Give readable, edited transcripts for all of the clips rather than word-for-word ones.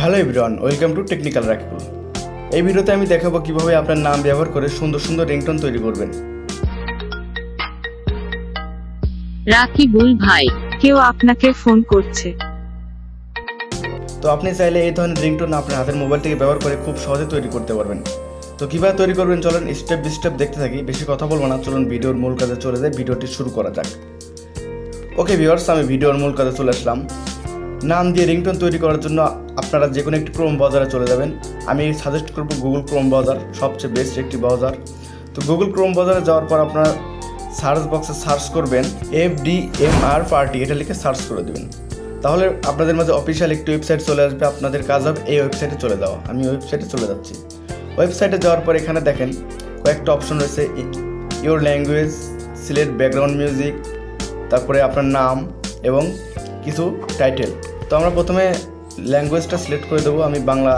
Hello everyone, welcome to technical Rakibul. এই ভিডিওতে আমি দেখাবো কিভাবে আপনার নাম ব্যবহার করে সুন্দর সুন্দর রিংটোন তৈরি করবেন। রাকিবুল ভাই, কেউ আপনাকে ফোন করছে। তো আপনি চাইলে এই ধরনের রিংটোন আপনার হাতের মোবাইল থেকে ব্যবহার করে খুব সহজে তৈরি করতে পারবেন। তো কীভাবে তৈরি করবেন চলুন স্টেপ বাই স্টেপ দেখতে থাকি। বেশি কথা বলবো না, চলুন ভিডিওর মূল কাজে চলে যায়। ভিডিওটি শুরু করা যাক। ওকে ভিউয়ার্স, আমি ভিডিওর মূল কাজে চলে আসলাম। নাম দিয়ে রিংটোন তৈরি করার জন্য আপনারা যে কোনো একটি ক্রোম ব্রাউজারে চলে যাবেন। আমি সাজেস্ট করব গুগল ক্রোম ব্রাউজার, সবচেয়ে বেস্ট একটি ব্রাউজার। তো গুগল ক্রোম ব্রাউজারে যাওয়ার পর আপনারা সার্চ বক্সে সার্চ করবেন FDMR পার্টি, এটা লিখে সার্চ করে দেবেন। তাহলে আপনাদের মাঝে অফিসিয়াল একটি ওয়েবসাইট চলে আসবে। আপনাদের কাজ হবে এই ওয়েবসাইটে চলে যাওয়া। আমি ওয়েবসাইটে চলে যাচ্ছি। ওয়েবসাইটে যাওয়ার পর এখানে দেখেন কয়েকটা অপশন রয়েছে। Your language, select background music, তারপরে আপনার নাম এবং কিছু টাইটেল। তো আমরা প্রথমে ল্যাঙ্গুয়েজটা সিলেক্ট করে দেবো। আমি বাংলা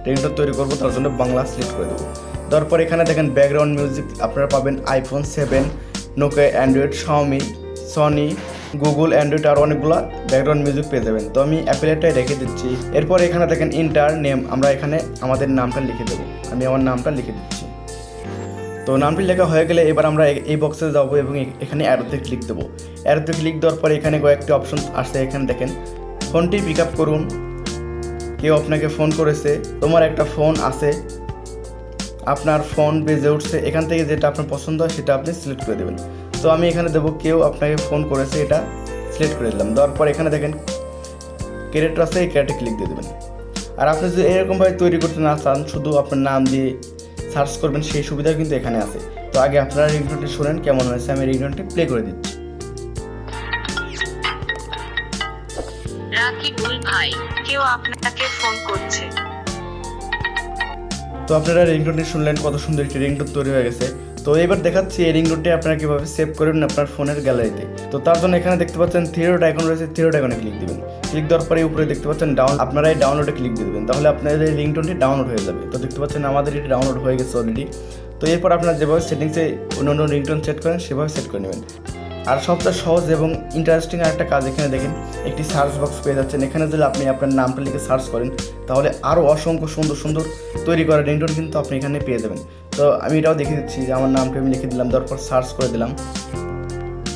রিংটোন তৈরি করবো, তার জন্য বাংলা সিলেক্ট করে দেবো। তারপর এখানে দেখেন ব্যাকগ্রাউন্ড মিউজিক আপনারা পাবেন iPhone 7, Nokia, Android, Xiaomi, Sony, Google, Android আর অনেকগুলো ব্যাকগ্রাউন্ড মিউজিক পেয়ে যাবেন। তো আমি অ্যাপেলেটাই রেখে দিচ্ছি। এরপর এখানে দেখেন ইন্টার নেম, আমরা এখানে আমাদের নামটা লিখে দেবো। আমি আমার নামটা লিখে দিচ্ছি। তো নামটি লেখা হয়ে গেলে এবার আমরা এই বক্সে যাবো এবং এখানে অ্যারোতে ক্লিক দেবো। অ্যারোতে ক্লিক দেওয়ার পর এখানে কয়েকটি অপশন আসছে। এখানে দেখেন ফোনটি পিক আপ করুন, কেউ আপনাকে ফোন করেছে, তোমার একটা ফোন আছে, আপনার ফোন বেজে উঠছে। এখান থেকে যেটা আপনার পছন্দ হয় সেটা আপনি সিলেক্ট করে দেবেন। তো আমি এখানে দেবো কেউ আপনাকে ফোন করেছে, এটা সিলেক্ট করে দিলাম। দেওয়ার পর এখানে দেখেন ক্যারেক্টার আছে, এই ক্যারেক্টারে ক্লিক দিয়ে দেবেন। আর আপনি যদি এরকমভাবে তৈরি করতে না চান, শুধু আপনার নাম দিয়ে সার্চ করবেন, সেই সুবিধাও কিন্তু এখানে আছে। তো আগে আপনারা রিংটোনটি শুনেন কেমন হয়েছে। আমি রিংটোনটি প্লে করে দিচ্ছি। রাকিবুল ভাই, কেউ আপনাকে ফোন করছে। তো আপনারা রিংটোনটি শুনলেন, কত সুন্দর একটি রিংটোন তৈরি হয়ে গেছে। তো এবার দেখাচ্ছি এই রিংটোনটি আপনারা কীভাবে সেভ করবেন আপনার ফোনের গ্যালারিতে। তো তার জন্য এখানে দেখতে পাচ্ছেন থ্রি ডট আইকন রয়েছে, থ্রি ডট আইকনে ক্লিক দিবেন। ক্লিক দেওয়ার পরে উপরে দেখতে পাচ্ছেন আপনারা এই ডাউনলোডে ক্লিক দিয়ে দেবেন। তাহলে আপনাদের এই রিংটোনটি ডাউনলোড হয়ে যাবে। তো দেখতে পাচ্ছেন আমাদের এটি ডাউনলোড হয়ে গেছে অলরেডি। তো এরপর আপনারা যেভাবে সেটিংসে অন্য রিংটোন সেট করেন সেভাবে সেট করে নেবেন। আর সবচেয়ে সহজ এবং ইন্টারেস্টিং একটা কাজ, এখানে দেখেন একটি সার্চ বক্স পেয়ে যাচ্ছেন। এখানে যদি আপনি আপনার নামটা লিখে সার্চ করেন তাহলে আরও অসংখ্য সুন্দর সুন্দর তৈরি করা রিংটোন কিন্তু আপনি এখানে পেয়ে যাবেন। তো আমি এটাও দেখে দিচ্ছি যে আমার নামটা আমি লিখে দিলাম, তারপর সার্চ করে দিলাম।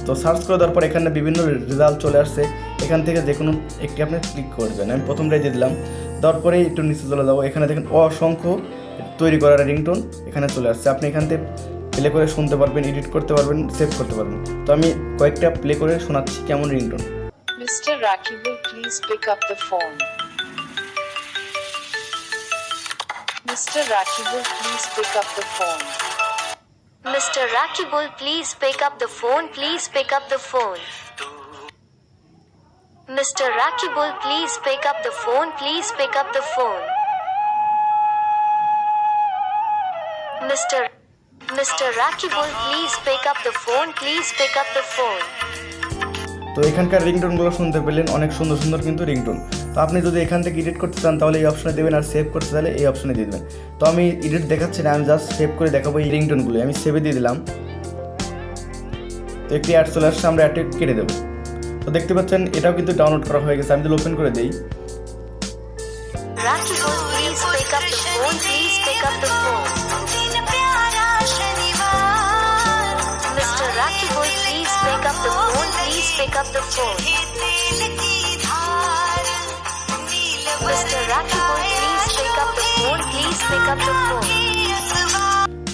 তো সার্চ করে দেওয়ার পর এখানে বিভিন্ন রেজাল্ট চলে আসছে। এখান থেকে যে কোনো একটি আপনি ক্লিক করবেন। আমি প্রথমটাই দিয়ে দিলাম। তারপরে একটু নিচে চলে যাবো। এখানে দেখেন অসংখ্য তৈরি করা রিংটোন এখানে চলে আসছে। আপনি এখান থেকে প্লে করে শুনতে পারবেন, এডিট করতে পারবেন, সেভ করতে পারবেন। তো আমি কয়েকটা প্লে করে শোনাচ্ছি কেমন ringtone. Mr. Rakibul, please pick up the phone. Mr. Rakibul, please pick up the phone. Mr. Rakibul, please pick up the phone. Please pick up the phone. Mr. Rakibul, please pick up the phone. Please pick up the phone. Mr. Rakibul, please pick up the phone. Please pick up the phone. তো এখানকার রিংটোনগুলো শুনতে পেলেন, অনেক সুন্দর সুন্দর কিন্তু ringtone. তো আপনি যদি এখান থেকে এডিট করতে চান তাহলে এই অপশনে দেবেন, আর সেভ করতে চাইলে এই অপশনে দিয়ে দেবেন। তো আমি এডিট দেখাচ্ছি না, আমি জাস্ট সেভ করে দেখাবো এই রিংটোনগুলো। আমি সেভে দিয়ে দিলাম। তো একটি অ্যাড চলে আসছে, আমরা অ্যাডটি কেটে দেবো। তো দেখতে পাচ্ছেন এটাও কিন্তু ডাউনলোড করা হয়ে গেছে। আমি যদি ওপেন করে দিই, Rakibul, please pick up the phone. Please pick up the phone. Mr. Rakibul, please pick up the phone. Please pick up the phone. Mr. Rakibul, please pick up the phone. Please pick up the phone.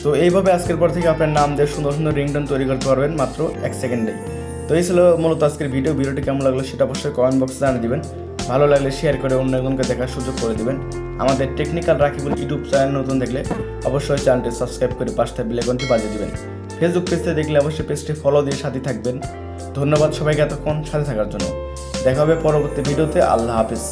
তো এইভাবে আজকের পর থেকে আপনার নাম দিয়ে সুন্দর সুন্দর রিংটোন তৈরি করতে পারবেন মাত্র 1 সেকেন্ডে। তো এই ছিল মূলত আজকের ভিডিওটি কেমন লাগলো সেটা অবশ্যই কমেন্ট বক্সে জানিয়ে দিবেন। ভালো লাগলে শেয়ার করে অন্য একজনকে দেখার সুযোগ করে দিবেন। আমাদের টেকনিক্যাল রাকিবুল ইউটিউব চ্যানেল নতুন দেখলে অবশ্যই চ্যানেলটি সাবস্ক্রাইব করে পাশে বেল আইকনটি বাজিয়ে দিবেন। ফেসবুক পেজে দেখলে অবশ্যই পেজটি ফলো দিয়ে সাথে থাকবেন। ধন্যবাদ সবাইকে এতক্ষণ সাথে থাকার জন্য। দেখা হবে পরবর্তী ভিডিওতে। আল্লাহ হাফিজ।